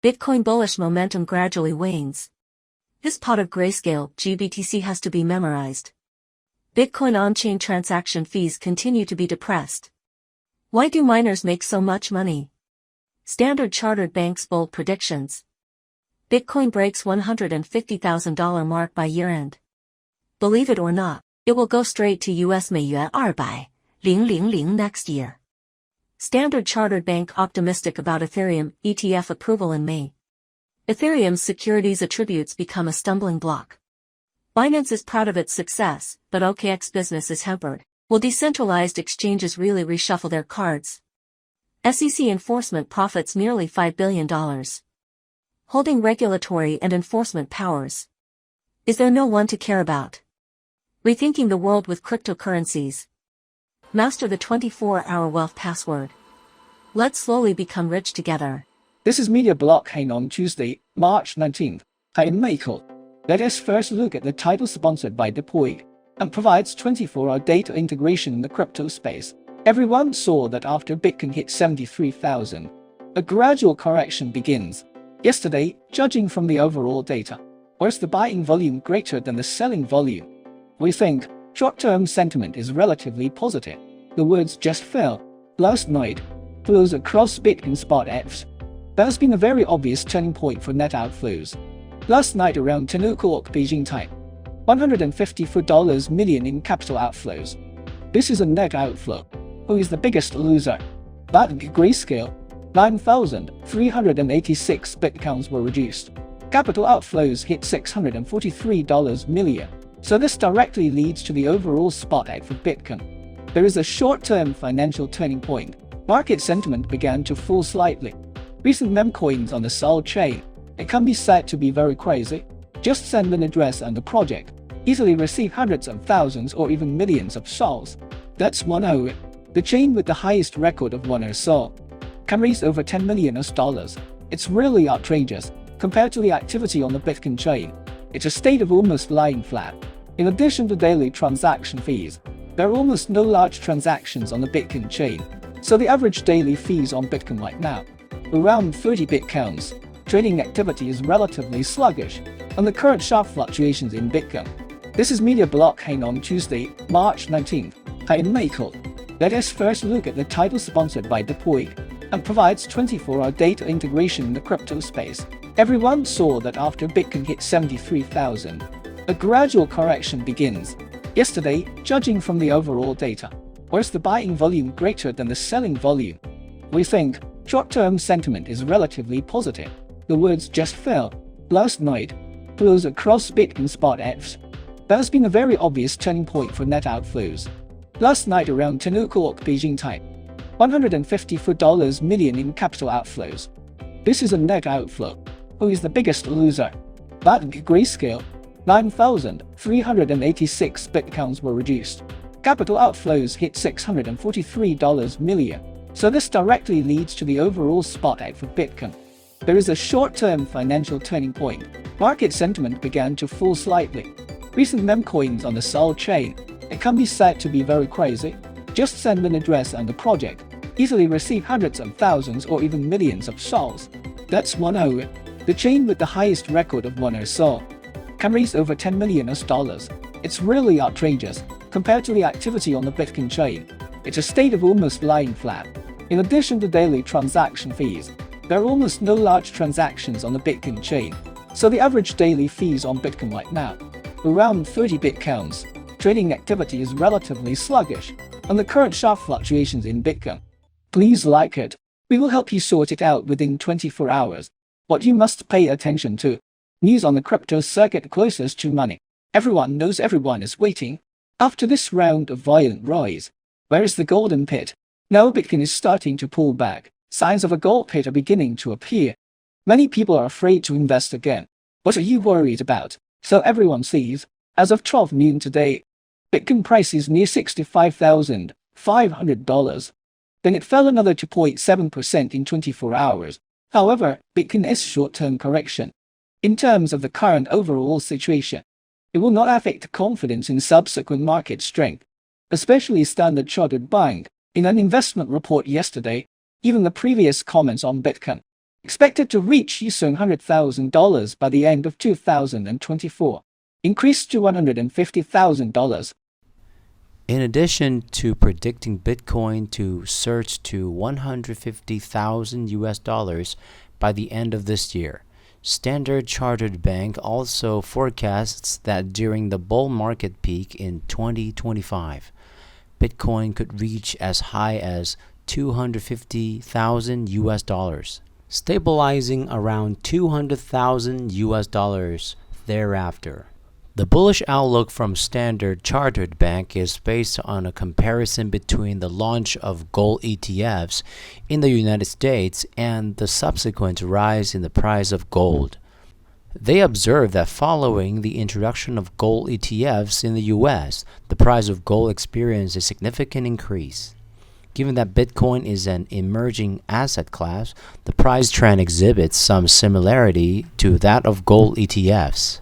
Bitcoin bullish momentum gradually wanes. This pot of grayscale GBTC has to be memorized. Bitcoin on-chain transaction fees continue to be depressed. Why do miners make so much money? Standard Chartered Bank's bold predictions. Bitcoin breaks $150,000 mark by year-end. Believe it or not, it will go straight to US 200,000 next year. Standard Chartered Bank optimistic about Ethereum ETF approval in May. Ethereum's securities attributes become a stumbling block. Binance is proud of its success, but OKX business is hampered. Will decentralized exchanges really reshuffle their cards? SEC enforcement profits nearly $5 billion. Holding regulatory and enforcement powers. Is there no one to care about? Rethinking the world with cryptocurrencies. Master the 24-hour wealth password. Let's slowly become rich together. This is Media Blockchain on Tuesday, March 19th. Hi, I'm Michael. Let us first look at the title sponsored by Deploy and provides 24-hour data integration in the crypto space. Everyone saw that after Bitcoin hit 73,000, a gradual correction begins. Yesterday, judging from the overall data, was the buying volume greater than the selling volume? We think short-term sentiment is relatively positive. The words just fell. Last night, flows across Bitcoin spot ETFs. There's been a very obvious turning point for net outflows. Last night around 10 o'clock Beijing time, $154 million in capital outflows. This is a net outflow. Who is the biggest loser? That grayscale, 9,386 Bitcoins were reduced. Capital outflows hit $643 million. So this directly leads to the overall spot ETF for Bitcoin. There is a short-term financial turning point. Market sentiment began to fall slightly. Recent meme coins on the Sol chain, it can be said to be very crazy. Just send an address and a project, easily receive hundreds of thousands or even millions of sols. That's 1 hour. The chain with the highest record of 1 hour sol can raise over $10 million. It's really outrageous compared to the activity on the Bitcoin chain. It's a state of almost lying flat. In addition to daily transaction fees, there are almost no large transactions on the Bitcoin chain, so the average daily fees on Bitcoin right now, around 30 Bitcoins. Trading activity is relatively sluggish, and the current sharp fluctuations in Bitcoin. This is Media Blockchain on Tuesday, March 19th. Hi, I'm Michael. Let us first look at the title sponsored by Deploy and provides 24-hour data integration in the crypto space. Everyone saw that after Bitcoin hit 73,000, a gradual correction begins. Yesterday, judging from the overall data, was the buying volume greater than the selling volume? We think short-term sentiment is relatively positive. The words just fell. Last night, flows across Bitcoin spot ETFs. There's been a very obvious turning point for net outflows. Last night around 10 o'clock Beijing time, $154 million in capital outflows. This is a net outflow. Who is the biggest loser? That grayscale, 9,386 Bitcoins were reduced. Capital outflows hit $643 million. So this directly leads to the overall spot ETF for Bitcoin. There is a short-term financial turning point. Market sentiment began to fall slightly. Recent meme coins on the Sol chain, it can be said to be very crazy. Just send an address and a project, easily receive hundreds of thousands or even millions of sols. That's 1 hour. The chain with the highest record of 1 hour sol can raise over $10 million. It's really outrageous compared to the activity on the Bitcoin chain. It's a state of almost lying flat. In addition to daily transaction fees, there are almost no large transactions on the Bitcoin chain, so the average daily fees on Bitcoin right now, around 30 Bitcoins. Trading activity is relatively sluggish, and the current sharp fluctuations in Bitcoin. Please like it. We will help you sort it out within 24 hours. What you must pay attention to. News on the crypto circuit closest to money. Everyone knows everyone is waiting. After this round of violent rise, where is the golden pit? Now Bitcoin is starting to pull back. Signs of a gold pit are beginning to appear. Many people are afraid to invest again. What are you worried about? So everyone sees, as of 12 noon today, Bitcoin price is near $65,500. Then it fell another 2.7% in 24 hours. However, Bitcoin is short-term correction. In terms of the current overall situation, it will not affect confidence in subsequent market strength, especially Standard Chartered Bank. In an investment report yesterday, even the previous comments on Bitcoin expected to reach $100,000 by the end of 2024, increased to $150,000. In addition to predicting Bitcoin to surge to 150,000 US dollars by the end of this year, Standard Chartered Bank also forecasts that during the bull market peak in 2025, Bitcoin could reach as high as 250,000 US dollars, stabilizing around 200,000 US dollars thereafter. The bullish outlook from Standard Chartered Bank is based on a comparison between the launch of gold ETFs in the United States and the subsequent rise in the price of gold. They observe that following the introduction of gold ETFs in the US, the price of gold experienced a significant increase. Given that Bitcoin is an emerging asset class, the price trend exhibits some similarity to that of gold ETFs.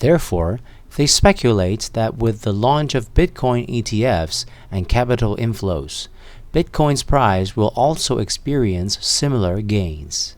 Therefore, they speculate that with the launch of Bitcoin ETFs and capital inflows, Bitcoin's price will also experience similar gains.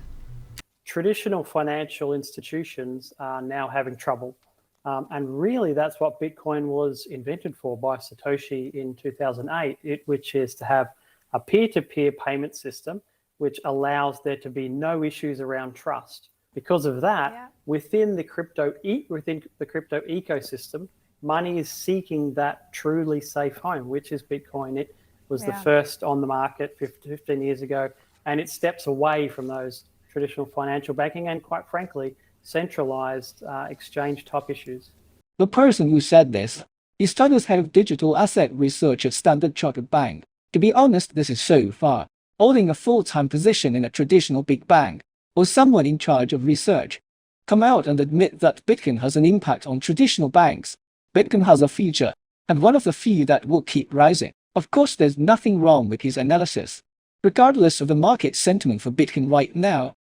Traditional financial institutions are now having trouble. And really, that's what Bitcoin was invented for by Satoshi in 2008, which is to have a peer-to-peer payment system, which allows there to be no issues around trust. Because of that, within the crypto ecosystem, money is seeking that truly safe home, which is Bitcoin. It was the first on the market 15 years ago, and it steps away from those traditional financial banking and, quite frankly, centralized exchange type issues. The person who said this is Tyler's head of digital asset research at Standard Chartered Bank. To be honest, this is so far holding a full-time position in a traditional big bank or someone in charge of research. Come out and admit that Bitcoin has an impact on traditional banks. Bitcoin has a future, and one of the few that will keep rising. Of course, there's nothing wrong with his analysis. Regardless of the market sentiment for Bitcoin right now,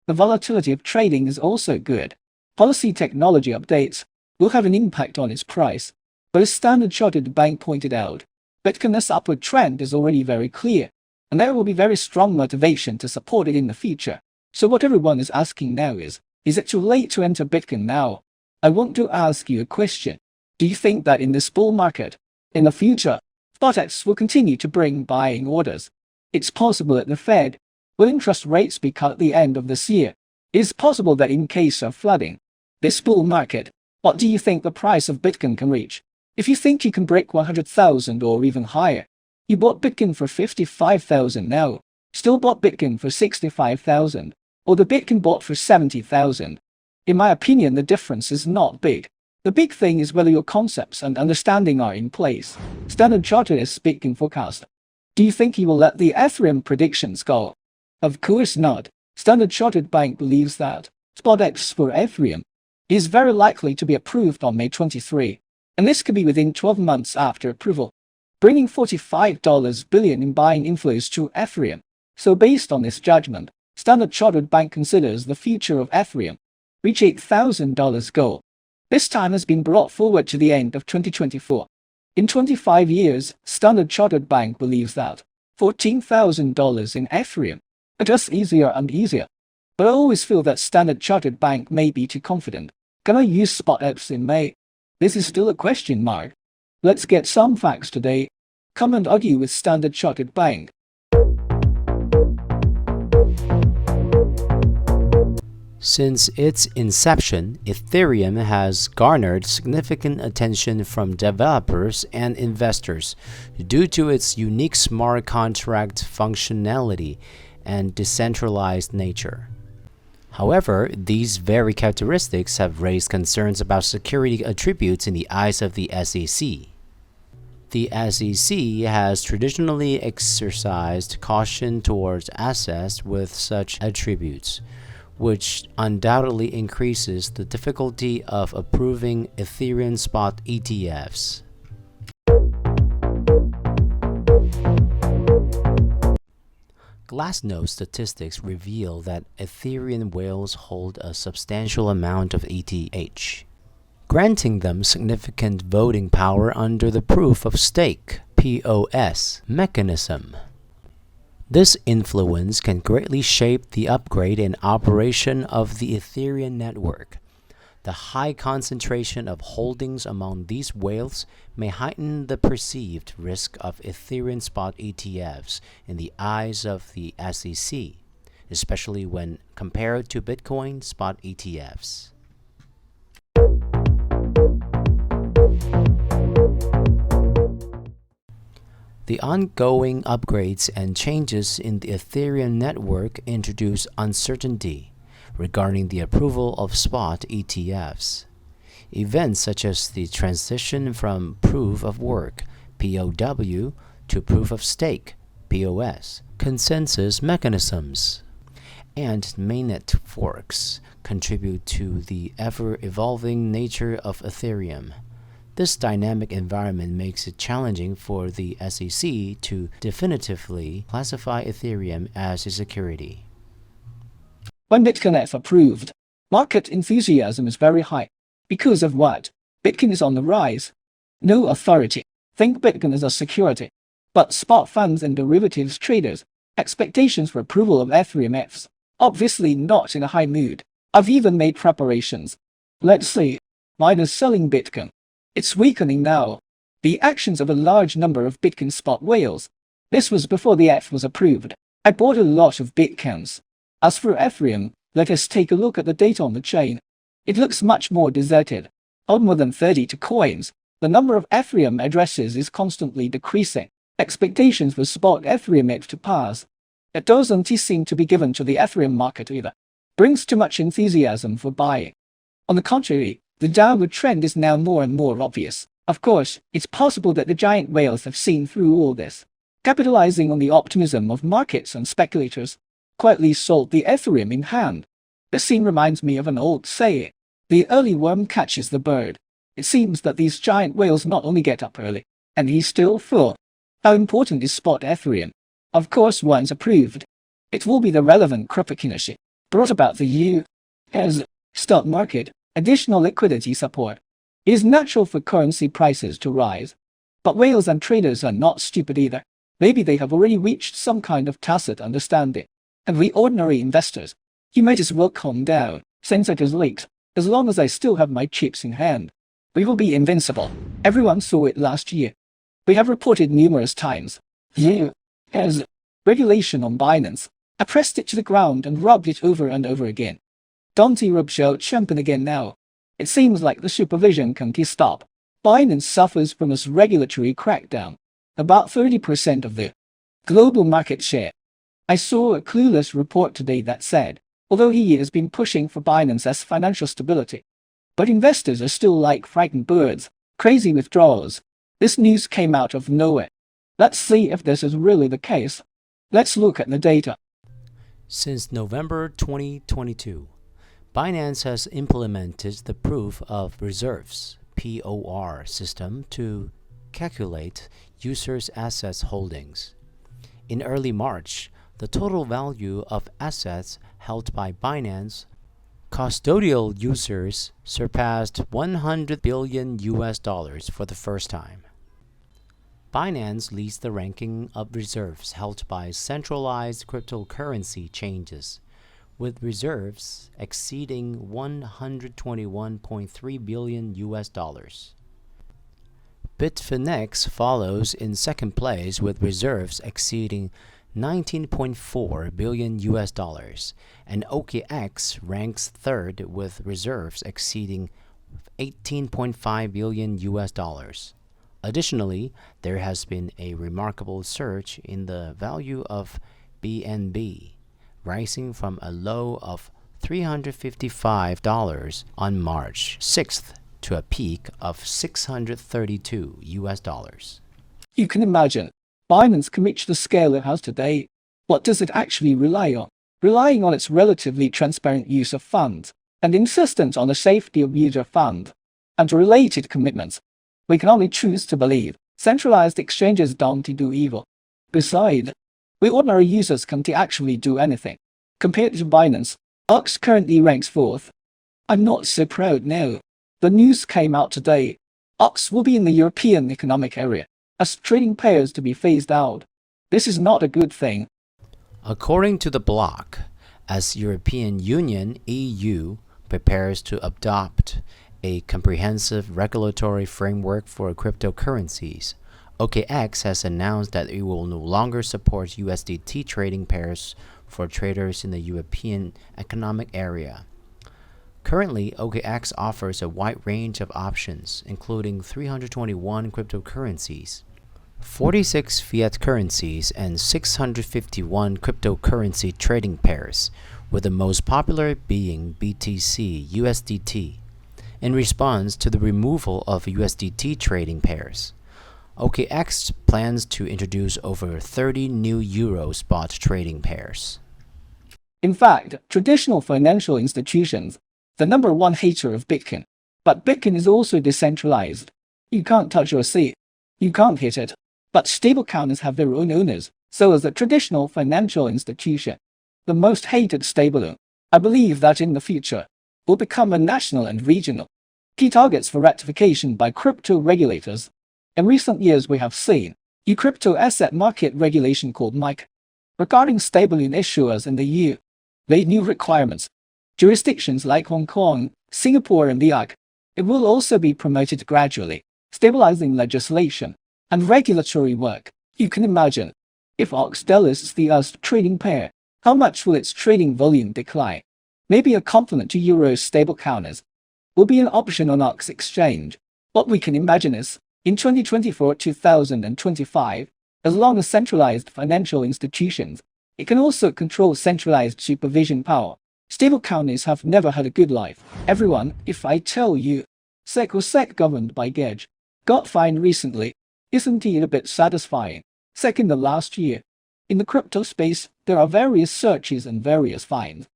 the volatility of trading is also good. Policy technology updates will have an impact on its price, but as Standard Chartered Bank pointed out, Bitcoin's upward trend is already very clear, and there will be very strong motivation to support it in the future. So what everyone is asking now is it too late to enter Bitcoin now? I want to ask you a question. Do you think that in this bull market, in the future, SpotX will continue to bring buying orders? It's possible that the Fed will interest rates be cut at the end of this year. It's possible that in case of flooding this bull market, what do you think the price of Bitcoin can reach? If you think you can break 100,000 or even higher, you bought Bitcoin for 55,000 now, still bought Bitcoin for 65,000, or the Bitcoin bought for 70,000. In my opinion, the difference is not big. The big thing is whether your concepts and understanding are in place. Standard Chartered is Bitcoin forecast. Do you think he will let the Ethereum predictions go? Of course not. Standard Chartered Bank believes that SpotX for Ethereum is very likely to be approved on May 23, and this could be within 12 months after approval, bringing $45 billion in buying inflows to Ethereum. So based on this judgment, Standard Chartered Bank considers the future of Ethereum reach $8,000 goal. This time has been brought forward to the end of 2024. In 25 years, Standard Chartered Bank believes that $14,000 in Ethereum are just easier and easier. But I always feel that Standard Chartered Bank may be too confident. Can I use SpotX in May? This is still a question mark. Let's get some facts today. Come and argue with Standard Chartered Bank. Since its inception, Ethereum has garnered significant attention from developers and investors due to its unique smart contract functionality and decentralized nature. However, these very characteristics have raised concerns about security attributes in the eyes of the SEC. The SEC has traditionally exercised caution towards assets with such attributes, which undoubtedly increases the difficulty of approving Ethereum spot ETFs. Glassnode statistics reveal that Ethereum whales hold a substantial amount of ETH, granting them significant voting power under the proof of stake (POS) mechanism. This influence can greatly shape the upgrade and operation of the Ethereum network. The high concentration of holdings among these whales may heighten the perceived risk of Ethereum spot ETFs in the eyes of the SEC, especially when compared to Bitcoin spot ETFs. The ongoing upgrades and changes in the Ethereum network introduce uncertainty regarding the approval of spot ETFs. Events such as the transition from proof of work (POW) to proof of stake (POS), consensus mechanisms, and mainnet forks contribute to the ever-evolving nature of Ethereum. This dynamic environment makes it challenging for the SEC to definitively classify Ethereum as a security. When Bitcoin is approved, market enthusiasm is very high. Because of what? Bitcoin is on the rise. No authority think Bitcoin is a security, but spot funds and derivatives traders, expectations for approval of Ethereum ETFs, obviously not in a high mood. I've even made preparations. Let's see, mine is selling Bitcoin. It's weakening now. The actions of a large number of Bitcoin spot whales. This was before the ETH was approved. I bought a lot of Bitcoins. As for Ethereum, let us take a look at the data on the chain. It looks much more deserted. On more than 32 coins, the number of Ethereum addresses is constantly decreasing. Expectations for spot Ethereum ETH to pass. It doesn't seem to be given to the Ethereum market either. Brings too much enthusiasm for buying. On the contrary, the downward trend is now more and more obvious. Of course, it's possible that the giant whales have seen through all this, capitalizing on the optimism of markets and speculators, quietly sold the Ethereum in hand. This scene reminds me of an old saying, the early worm catches the bird. It seems that these giant whales not only get up early, and he's still full. How important is spot Ethereum? Of course, once approved, it will be the relevant cryptocurrency, brought about the U.S. stock market. Additional liquidity support. It is natural for currency prices to rise. But whales and traders are not stupid either. Maybe they have already reached some kind of tacit understanding. And we ordinary investors, you might as well calm down, since it is late. As long as I still have my chips in hand, we will be invincible. Everyone saw it last year. We have reported numerous times. U.S. regulation on Binance. I pressed it to the ground and rubbed it over and over again. Don't rub show champion again now. It seems like the supervision can't stop. Binance suffers from this regulatory crackdown. About 30% of the global market share. I saw a clueless report today that said, although he has been pushing for Binance's financial stability, but investors are still like frightened birds, crazy withdrawals. This news came out of nowhere. Let's see if this is really the case. Let's look at the data. Since November 2022, Binance has implemented the Proof of Reserves (POR) system to calculate users' assets holdings. In early March, the total value of assets held by Binance custodial users surpassed $100 billion for the first time. Binance leads the ranking of reserves held by centralized cryptocurrency exchanges, with reserves exceeding $121.3 billion. Bitfinex follows in second place with reserves exceeding $19.4 billion, and OKX ranks third with reserves exceeding $18.5 billion. Additionally, there has been a remarkable surge in the value of BNB, rising from a low of $355 on March 6th to a peak of $632. You can imagine, Binance can reach the scale it has today. What does it actually rely on? Relying on its relatively transparent use of funds, and insistence on the safety of user funds, and related commitments. We can only choose to believe centralized exchanges don't do evil. Besides, we ordinary users can't actually do anything. Compared to Binance, UX currently ranks 4th. I'm not so proud now. The news came out today. UX will be in the European Economic Area, as trading pairs to be phased out. This is not a good thing. According to the blog, as European Union (EU) prepares to adopt a comprehensive regulatory framework for cryptocurrencies, OKX has announced that it will no longer support USDT trading pairs for traders in the European Economic Area. Currently, OKX offers a wide range of options, including 321 cryptocurrencies, 46 fiat currencies, and 651 cryptocurrency trading pairs, with the most popular being BTC USDT. In response to the removal of USDT trading pairs, OKX plans to introduce over 30 new Euro spot trading pairs. In fact, traditional financial institutions, the number one hater of Bitcoin. But Bitcoin is also decentralized. You can't touch or see. You can't hit it. But stablecoins have their own owners, so as a traditional financial institution. The most hated stablecoin, I believe that in the future, will become a national and regional key targets for ratification by crypto regulators. In recent years we have seen a crypto asset market regulation called MiC regarding stablecoin issuers in the EU. Made new requirements. Jurisdictions like Hong Kong, Singapore and the UK. It will also be promoted gradually, stabilizing legislation and regulatory work. You can imagine, if OXDEL is the US trading pair, how much will its trading volume decline? Maybe a complement to Euro stablecoins will be an option on OX exchange. What we can imagine is, in 2024-2025, as long as centralized financial institutions, it can also control centralized supervision power. Stablecoins have never had a good life. Everyone, if I tell you, SEC or SEC governed by Gage, got fined recently, isn't it a bit satisfying? Second the last year. In the crypto space, there are various searches and various fines.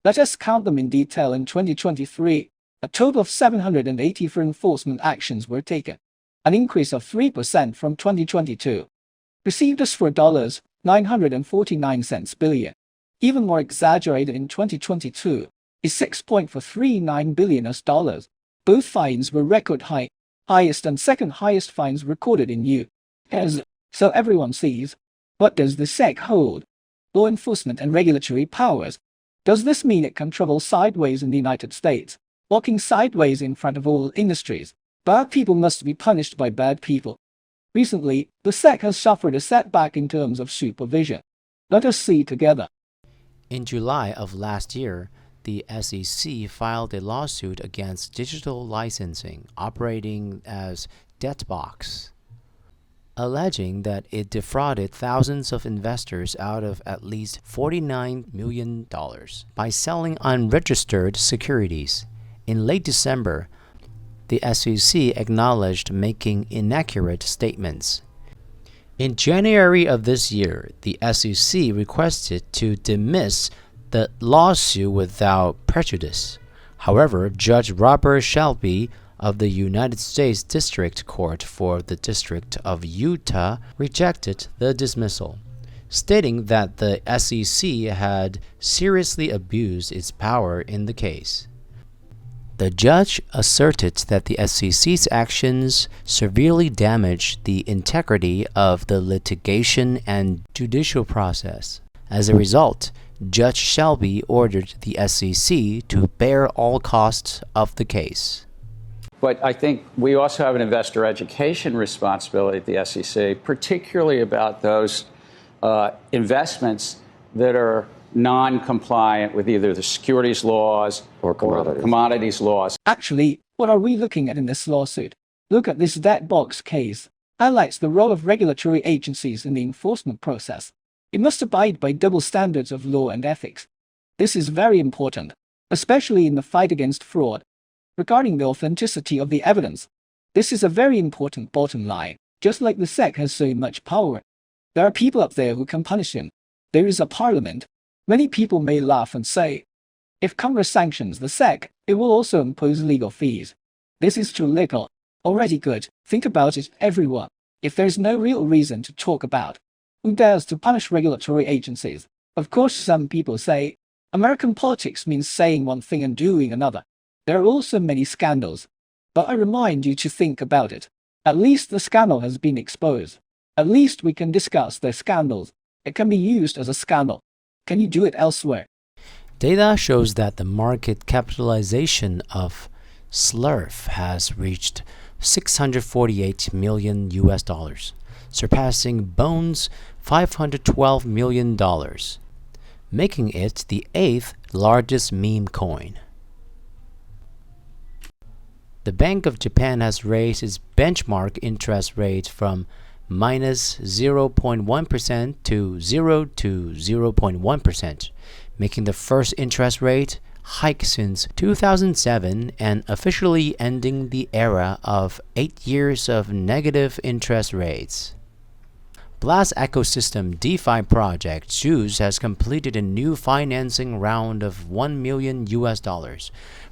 Let us count them in detail. In 2023, a total of 784 enforcement actions were taken, an increase of 3% from 2022. Received us for $949 billion. Even more exaggerated in 2022, is $6.439 billion. Both fines were record high, highest and second highest fines recorded in U.S. So everyone sees, what does the SEC hold? Law enforcement and regulatory powers. Does this mean it can travel sideways in the United States, walking sideways in front of all industries? Bad people must be punished by bad people. Recently, the SEC has suffered a setback in terms of supervision. Let us see together. In July of last year, the SEC filed a lawsuit against digital licensing operating as Debtbox, alleging that it defrauded thousands of investors out of at least $49 million by selling unregistered securities. In late December, the SEC acknowledged making inaccurate statements. In January of this year, the SEC requested to dismiss the lawsuit without prejudice. However, Judge Robert Shelby of the United States District Court for the District of Utah rejected the dismissal, stating that the SEC had seriously abused its power in the case. The judge asserted that the SEC's actions severely damaged the integrity of the litigation and judicial process. As a result, Judge Shelby ordered the SEC to bear all costs of the case. But I think we also have an investor education responsibility at the SEC, particularly about those investments that are non-compliant with either the securities laws or commodities laws. Actually, what are we looking at in this lawsuit? Look at this Debtbox case. Highlights the role of regulatory agencies in the enforcement process. It must abide by double standards of law and ethics. This is very important, especially in the fight against fraud. Regarding the authenticity of the evidence, this is a very important bottom line. Just like the SEC has so much power, there are people up there who can punish him. There is a parliament. Many people may laugh and say, if Congress sanctions the SEC, it will also impose legal fees. This is too little. Already good. Think about it, everyone. If there's no real reason to talk about, who dares to punish regulatory agencies? Of course, some people say, American politics means saying one thing and doing another. There are also many scandals. But I remind you to think about it. At least the scandal has been exposed. At least we can discuss the scandals. It can be used as a scandal. Can you do it elsewhere? Data shows that the market capitalization of SLERF has reached $648 million, surpassing Bone's $512 million, making it the 8th largest meme coin. The Bank of Japan has raised its benchmark interest rate from minus 0.1% to 0.1%, making the first interest rate hike since 2007 and officially ending the era of 8 years of negative interest rates. Blast ecosystem DeFi project Suisse has completed a new financing round of $1 million,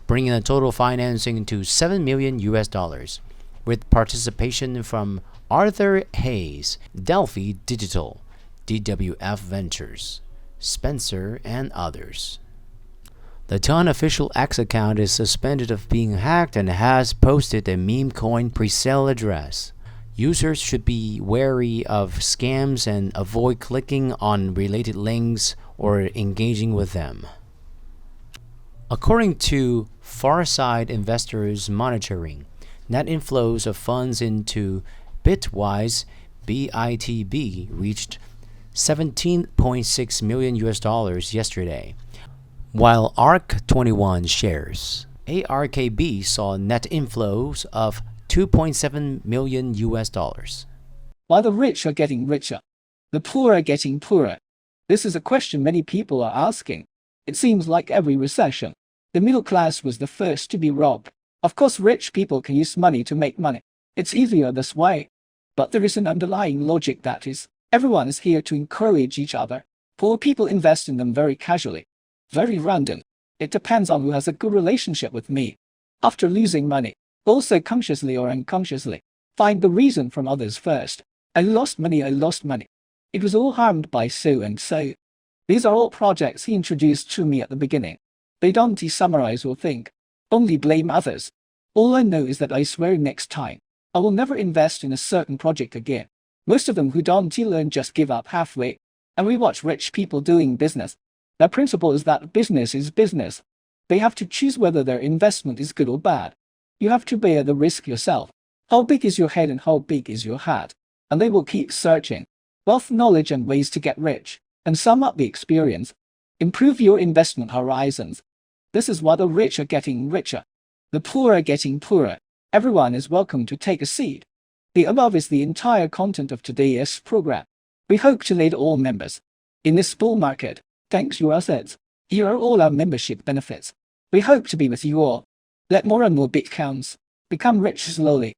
bringing the total financing to $7 million, with participation from Arthur Hayes, Delphi Digital, DWF Ventures, Spencer, and others. The Tron official X account is suspended of being hacked and has posted a meme coin presale address. Users should be wary of scams and avoid clicking on related links or engaging with them. According to Farside Investors Monitoring, net inflows of funds into Bitwise BITB reached $17.6 million yesterday, while ARK21 shares ARKB saw net inflows of $2.7 million. While the rich are getting richer, the poor are getting poorer. This is a question many people are asking. It seems like every recession, the middle class was the first to be robbed. Of course, rich people can use money to make money. It's easier this way. But there is an underlying logic that is, everyone is here to encourage each other. Poor people invest in them very casually, very random. It depends on who has a good relationship with me. After losing money, also consciously or unconsciously, find the reason from others first. I lost money. It was all harmed by so and so. These are all projects he introduced to me at the beginning. They don't summarize or think, only blame others. All I know is that I swear next time, I will never invest in a certain project again. Most of them who don't learn just give up halfway. And we watch rich people doing business. Their principle is that business is business. They have to choose whether their investment is good or bad. You have to bear the risk yourself. How big is your head and how big is your heart? And they will keep searching. Wealth, knowledge, and ways to get rich. And sum up the experience. Improve your investment horizons. This is why the rich are getting richer. The poor are getting poorer. Everyone is welcome to take a seat. The above is the entire content of today's program. We hope to lead all members in this bull market. Thanks your assets. Here are all our membership benefits. We hope to be with you all. Let more and more Bitcoins become rich slowly.